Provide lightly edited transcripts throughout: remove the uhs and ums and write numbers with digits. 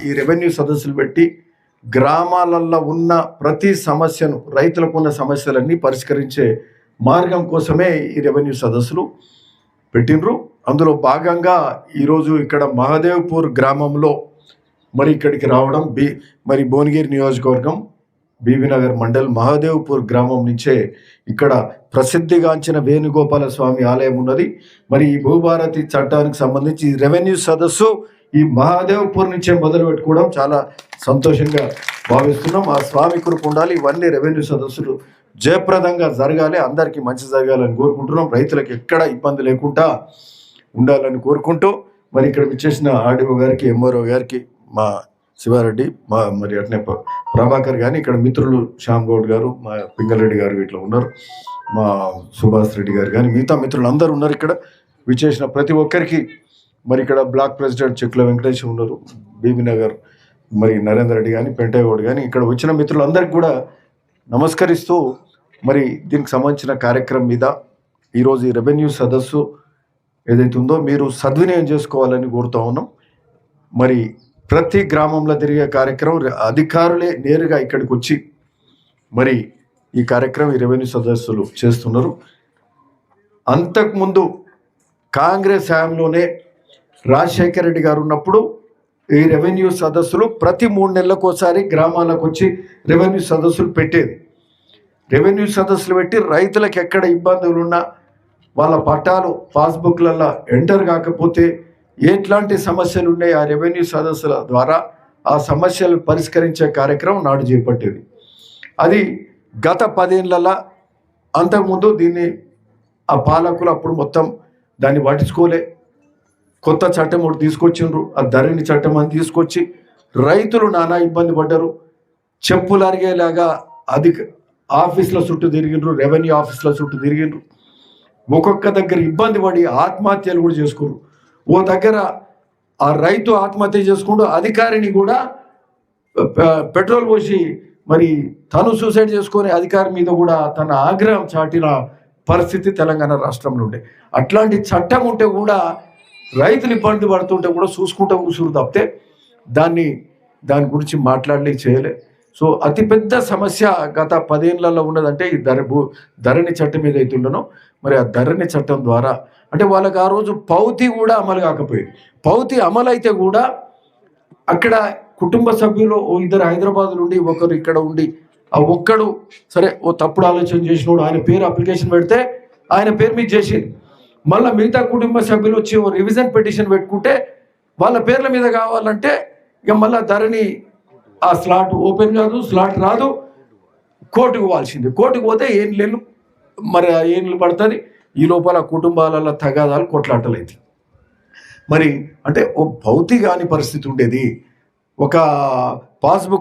ఈ రెవెన్యూ సదస్సులు పెట్టి గ్రామాలలో ఉన్న ప్రతి సమస్యను, రైతులకు ఉన్న సమస్యలన్నీ పరిష్కరించే మార్గం కోసమే ఈ రెవెన్యూ సదస్సులు పెట్టినరు. అందులో భాగంగా ఈరోజు ఇక్కడ మహదేవ్పూర్ గ్రామంలో మరి ఇక్కడికి రావడం, మరి భువనగిరి నియోజకవర్గం బీబీనగర్ మండల్ మహదేవ్పూర్ గ్రామం నుంచే ఇక్కడ ప్రసిద్ధిగాంచిన వేణుగోపాల స్వామి ఆలయం ఉన్నది. మరి ఈ భూభారతి చట్టానికి సంబంధించి రెవెన్యూ సదస్సు ఈ మహాదేవ్పూర్ నుంచే మొదలు పెట్టుకోవడం చాలా సంతోషంగా భావిస్తున్నాం. ఆ స్వామి కృప ఉండాలి. ఇవన్నీ రెవెన్యూ సదస్సులు జయప్రదంగా జరగాలి, అందరికీ మంచి జరగాలని కోరుకుంటున్నాం. రైతులకు ఎక్కడ ఇబ్బంది లేకుండా ఉండాలని కోరుకుంటూ మరి ఇక్కడ విచ్చేసిన ఆర్డీఓ గారికి, ఎంఆర్ఓ గారికి, మా శివారెడ్డి, మరి అట్నే ప్రభాకర్ కానీ, ఇక్కడ మిత్రులు శ్యామ్ గౌడ్ గారు, మా పింగళరెడ్డి గారు ఇట్లా ఉన్నారు, మా సుభాష్ రెడ్డి గారు కానీ మిగతా మిత్రులు అందరూ ఉన్నారు. ఇక్కడ విచ్చేసిన ప్రతి ఒక్కరికి, మరి ఇక్కడ బ్లాక్ ప్రెసిడెంట్ చెక్కుల వెంకటేష్ ఉన్నారు, బీబీనగర్ మరి నరేందర్ రెడ్డి కానీ, పెంటయ్య గౌడ్ కానీ, ఇక్కడ వచ్చిన మిత్రులందరికీ కూడా నమస్కరిస్తూ మరి దీనికి సంబంధించిన కార్యక్రమం మీద ఈరోజు ఈ రెవెన్యూ సదస్సు ఏదైతే ఉందో మీరు సద్వినియోగం చేసుకోవాలని కోరుతూ ఉన్నాం. మరి ప్రతి గ్రామంలో తిరిగే కార్యక్రమం అధికారులే నేరుగా ఇక్కడికి వచ్చి మరి ఈ కార్యక్రమం ఈ రెవెన్యూ సదస్సులు చేస్తున్నారు. అంతకుముందు కాంగ్రెస్ హయాంలోనే రాజశేఖర రెడ్డి గారు ఉన్నప్పుడు ఈ రెవెన్యూ సదస్సులు ప్రతి 3 నెలలకోసారి గ్రామాలకు వచ్చి రెవెన్యూ సదస్సులు పెట్టేది. రెవెన్యూ సదస్సులు పెట్టి రైతులకు ఎక్కడ ఇబ్బందులు ఉన్నా, వాళ్ళ పట్టాలు పాస్బుక్లలో ఎంటర్ కాకపోతే ఎట్లాంటి సమస్యలు ఉన్నాయి, ఆ రెవెన్యూ సదస్సుల ద్వారా ఆ సమస్యలు పరిష్కరించే కార్యక్రమం నాడు చేపట్టేది. అది గత 10 ఏళ్ళ అంతకుముందు దీన్ని ఆ పాలకులు అప్పుడు మొత్తం దాన్ని పట్టించుకోలే. కొత్త చట్టం ఒకటి తీసుకొచ్చిండ్రు, ఆ ధరణి చట్టం అని తీసుకొచ్చి రైతులు నానా ఇబ్బంది పడ్డారు. చెప్పులు అరిగేలాగా ఆఫీసుల చుట్టూ తిరిగిండ్రు, రెవెన్యూ ఆఫీసుల చుట్టూ తిరిగిండ్రు. ఒక్కొక్క దగ్గర ఇబ్బంది పడి ఆత్మహత్యలు కూడా చేసుకున్నారు. ఓ దగ్గర ఆ రైతు ఆత్మహత్య చేసుకుంటూ అధికారిని కూడా పెట్రోల్ పోసి మరి తను సూసైడ్ చేసుకునే అధికారి మీద కూడా తన ఆగ్రహం చాటిన పరిస్థితి తెలంగాణ రాష్ట్రంలో ఉండే. అట్లాంటి చట్టం ఉంటే కూడా రైతులు ఇబ్బంది పడుతుంటే కూడా చూసుకుంటూ కూర్చుని తప్పితే దాని గురించి మాట్లాడలే, చేయలే. సో అతిపెద్ద సమస్య గత 10 ఏళ్లలో ఉన్నదంటే ఈ ధరణి చట్టం ఏదైతే ఉండనో మరి ఆ ధరణి చట్టం ద్వారా అంటే వాళ్ళకి ఆ రోజు పౌతి కూడా అమలు కాకపోయింది. పౌతి అమలు అయితే కూడా అక్కడ కుటుంబ సభ్యులు ఇద్దరు హైదరాబాద్ నుండి, ఒకరు ఇక్కడ ఉండి, ఆ ఒక్కడు సరే ఓ తప్పుడు ఆలోచన చేసినోడు ఆయన పేరు అప్లికేషన్ పెడితే ఆయన పేరు మీద చేసింది. మళ్ళీ మిగతా కుటుంబ సభ్యులు వచ్చి ఓ రివిజన్ పిటిషన్ పెట్టుకుంటే వాళ్ళ పేర్ల మీద కావాలంటే ఇక మళ్ళీ ధరణి ఆ స్లాట్ ఓపెన్ కాదు, స్లాట్ రాదు, కోర్టుకు పోవాల్సింది. కోర్టుకు పోతే ఏళ్ళు మరి ఏళ్ళు పడుతుంది. ఈ లోపల కుటుంబాలలో తగాదాలు, కొట్లాటలైతే మరి అంటే ఓ భౌతిక కాని పరిస్థితి ఉండేది. ఒక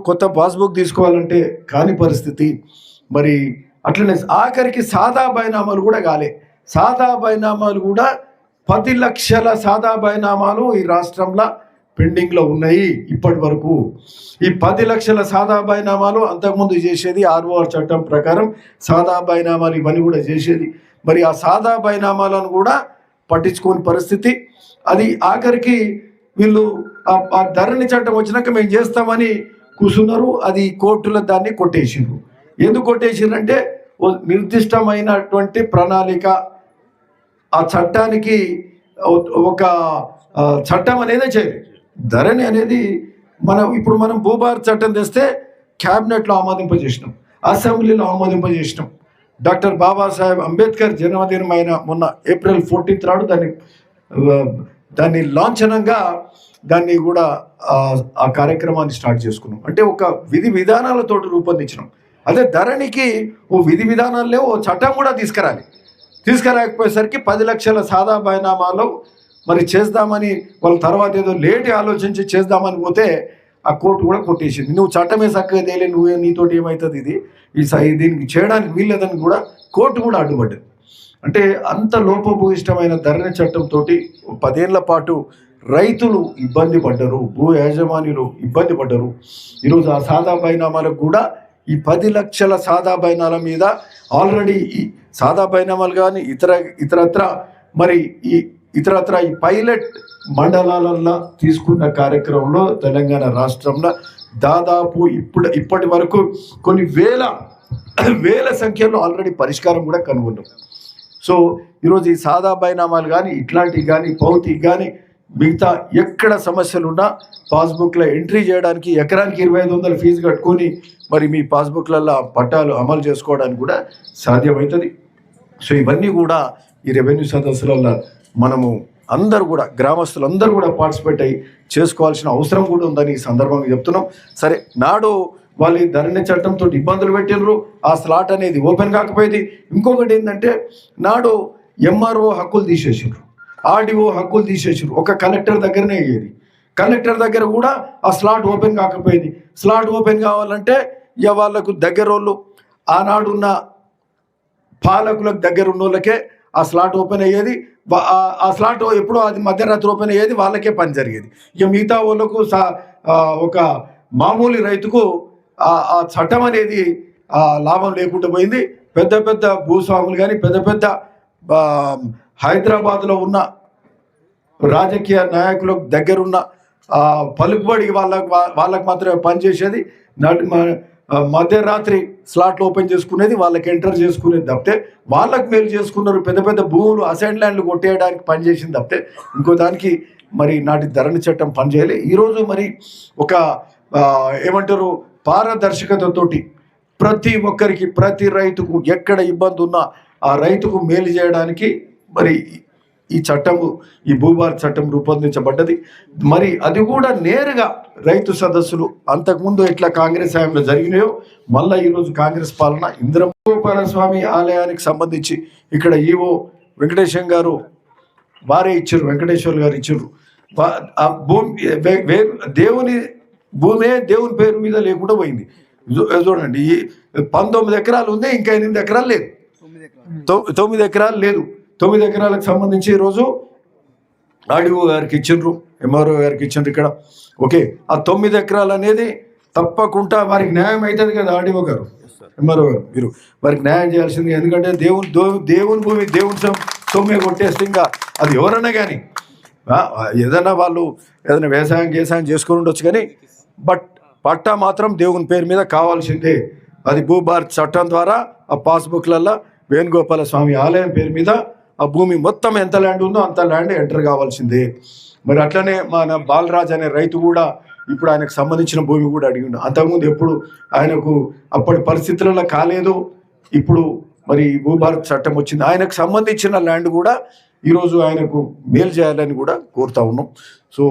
కొత్త పాస్బుక్ తీసుకోవాలంటే కాని పరిస్థితి. మరి అట్లనే ఆఖరికి సాదా బైనామాలు కూడా కాలే. సాదా బైనామాలు కూడా 10 లక్షల సాదా బైనామాలు ఈ రాష్ట్రంలో పెండింగ్లో ఉన్నాయి ఇప్పటి వరకు. ఈ 10 లక్షల సాదా బైనామాలు అంతకుముందు చేసేది ఆర్ఓఆర్ చట్టం ప్రకారం సాదా బైనామాలు ఇవన్నీ కూడా చేసేది. మరి ఆ సాదా బైనామాలను కూడా పట్టించుకోని పరిస్థితి. అది ఆఖరికి వీళ్ళు ఆ ధరణి చట్టం వచ్చినాక మేము చేస్తామని కూర్చున్నారు. అది కోర్టుల దాన్ని కొట్టేసిండ్రు. ఎందుకు కొట్టేసిండ్రంటే ఓ నిర్దిష్టమైనటువంటి ప్రణాళిక, ఆ చట్టానికి ఒక చట్టం అనేది చేయలేదు. ధరణి అనేది ఇప్పుడు మనం భూభారతి చట్టం తెస్తే క్యాబినెట్లో ఆమోదింపజేసినాం, అసెంబ్లీలో ఆమోదింపజేసినాం. డాక్టర్ బాబాసాహెబ్ అంబేద్కర్ జన్మదినమైన మొన్న ఏప్రిల్ 14th నాడు దాన్ని లాంఛనంగా దాన్ని కూడా ఆ కార్యక్రమాన్ని స్టార్ట్ చేసుకున్నాం. అంటే ఒక విధి విధానాలతో రూపొందించినాం. అదే ధరణికి ఓ విధి విధానాలు లేవు, ఓ చట్టం కూడా తీసుకురాకపోయేసరికి 10 లక్షల సాదా బైనామాలు మరి చేద్దామని వాళ్ళ తర్వాత ఏదో లేట్ ఆలోచించి చేద్దామని పోతే ఆ కోర్టు కూడా కొట్టేసింది. నువ్వు చట్టమే చక్కగా తేలే, నీతోటి ఏమవుతుంది, దీనికి చేయడానికి వీల్లేదని కూడా కోర్టు కూడా అడ్డుపడ్డది. అంటే అంత లోపభూయిష్టమైన ధరణి చట్టంతో 10 ఏళ్ల పాటు రైతులు ఇబ్బంది పడ్డారు, భూ యాజమాన్యులు ఇబ్బంది పడ్డారు. ఈరోజు ఆ సాదా బైనామాలకు కూడా ఈ 10 లక్షల సాదా బైనాల మీద ఆల్రెడీ ఈ సాదా బైనామాలు కానీ ఇతరత్ర మరి ఈ ఇతరత్ర ఈ పైలట్ మండలాలలో తీసుకున్న కార్యక్రమంలో తెలంగాణ రాష్ట్రంలో దాదాపు ఇప్పటి వరకు కొన్ని వేల సంఖ్యలో ఆల్రెడీ పరిష్కారం కూడా కనుగొన్నాం. సో ఈరోజు ఈ సాదా బైనామాలు కానీ ఇట్లాంటివి కానీ భౌతిక కానీ మిగతా ఎక్కడ సమస్యలున్నా పాస్బుక్లో ఎంట్రీ చేయడానికి ఎకరానికి 2500 ఫీజు కట్టుకొని మరి మీ పాస్బుక్లలో పట్టాలు అమలు చేసుకోవడానికి కూడా సాధ్యమవుతుంది. సో ఇవన్నీ కూడా ఈ రెవెన్యూ సదస్సులలో మనము అందరూ కూడా గ్రామస్తులందరూ కూడా పార్టిసిపేట్ అయ్యి చేసుకోవాల్సిన అవసరం కూడా ఉందని ఈ సందర్భంగా చెప్తున్నాం. సరే, నాడు వాళ్ళు ఈ ధరణి చట్టంతో ఇబ్బందులు పెట్టినరు, ఆ స్లాట్ అనేది ఓపెన్ కాకపోయేది. ఇంకొకటి ఏంటంటే నాడు ఎంఆర్ఓ హక్కులు తీసేసారు, ఆర్డీఓ హక్కులు తీసేసారు, ఒక కలెక్టర్ దగ్గరనే అయ్యేది. కలెక్టర్ దగ్గర కూడా ఆ స్లాట్ ఓపెన్ కాకపోయేది. స్లాట్ ఓపెన్ కావాలంటే ఇక వాళ్ళకు దగ్గరోళ్ళు ఆనాడున్న పాలకులకు దగ్గర ఉన్న వాళ్ళకే ఆ స్లాట్ ఓపెన్ అయ్యేది. ఆ స్లాట్ ఎప్పుడో అది మధ్యరాత్రి ఓపెన్ అయ్యేది, వాళ్ళకే పని జరిగేది. ఇక మిగతా వాళ్ళకు ఒక మామూలు రైతుకు ఆ చట్టం అనేది లాభం లేకుండా పోయింది. పెద్ద పెద్ద భూస్వాములు కానీ పెద్ద హైదరాబాద్లో ఉన్న రాజకీయ నాయకులకు దగ్గరున్న పలుకుబడి వాళ్ళకు మాత్రమే పనిచేసేది. మధ్యరాత్రి స్లాట్లు ఓపెన్ చేసుకునేది, వాళ్ళకి ఎంటర్ చేసుకునేది తప్పితే వాళ్ళకు మేలు చేసుకున్నారు. పెద్ద భూములు అసైన్ ల్యాండ్లు కొట్టేయడానికి పనిచేసింది తప్పితే ఇంకో దానికి మరి నాటి ధరణి చట్టం పనిచేయాలి. ఈరోజు మరి ఒక ఏమంటారు పారదర్శకతతోటి ప్రతి ఒక్కరికి ప్రతి రైతుకు ఎక్కడ ఇబ్బంది ఉన్నా ఆ రైతుకు మేలు చేయడానికి మరి ఈ చట్టము ఈ భూభారత చట్టం రూపొందించబడ్డది. మరి అది కూడా నేరుగా రైతు సదస్సులు అంతకుముందు ఎట్లా కాంగ్రెస్ హయాంలో జరిగినాయో మళ్ళీ ఈరోజు కాంగ్రెస్ పాలన ఇంద్రగోపాల స్వామి ఆలయానికి సంబంధించి ఇక్కడ ఈవో వెంకటేశ్వర గారు వారే ఇచ్చారు, వెంకటేశ్వర్ గారు ఇచ్చారు. ఆ భూమి దేవుని భూమే దేవుని పేరు మీద లేకుండా పోయింది. చూడండి, 19 ఎకరాలు ఉంది, ఇంకా 8 ఎకరాలు లేదు, 9 ఎకరాలు లేదు. 9 ఎకరాలకు సంబంధించి ఈరోజు ఆర్డీఓ గారికి ఇచ్చిండ్రు, ఎంఆర్ఓ గారికి ఇచ్చిండ్రు ఇక్కడ. ఓకే, ఆ 9 ఎకరాలు అనేది తప్పకుండా వారికి న్యాయం అవుతుంది కదా. ఆర్డీఓ గారు, ఎంఆర్ఓ గారు, మీరు వారికి న్యాయం చేయాల్సింది. ఎందుకంటే దేవుని భూమి దేవుని సొమ్మే కొట్టేస్తే ఇంకా అది ఎవరన్నా కానీ ఏదైనా వాళ్ళు ఏదైనా వ్యవసాయం చేసుకొని ఉండొచ్చు, కానీ బట్ పట్టా మాత్రం దేవుని పేరు మీద కావాల్సిందే. అది భూభారత చట్టం ద్వారా ఆ పాస్బుక్లలో వేణుగోపాల స్వామి ఆలయం పేరు మీద ఆ భూమి మొత్తం ఎంత ల్యాండ్ ఉందో అంత ల్యాండ్ ఎంటర్ కావాల్సిందే. మరి అట్లనే మన బాలరాజ్ అనే రైతు కూడా ఇప్పుడు ఆయనకు సంబంధించిన భూమి కూడా అడిగిండు. అంతకుముందు ఎప్పుడు ఆయనకు అప్పటి పరిస్థితులలో కాలేదు, ఇప్పుడు మరి భూభారత చట్టం వచ్చింది. ఆయనకు సంబంధించిన ల్యాండ్ కూడా ఈరోజు ఆయనకు మేలు చేయాలని కూడా కోరుతా ఉన్నాం. సో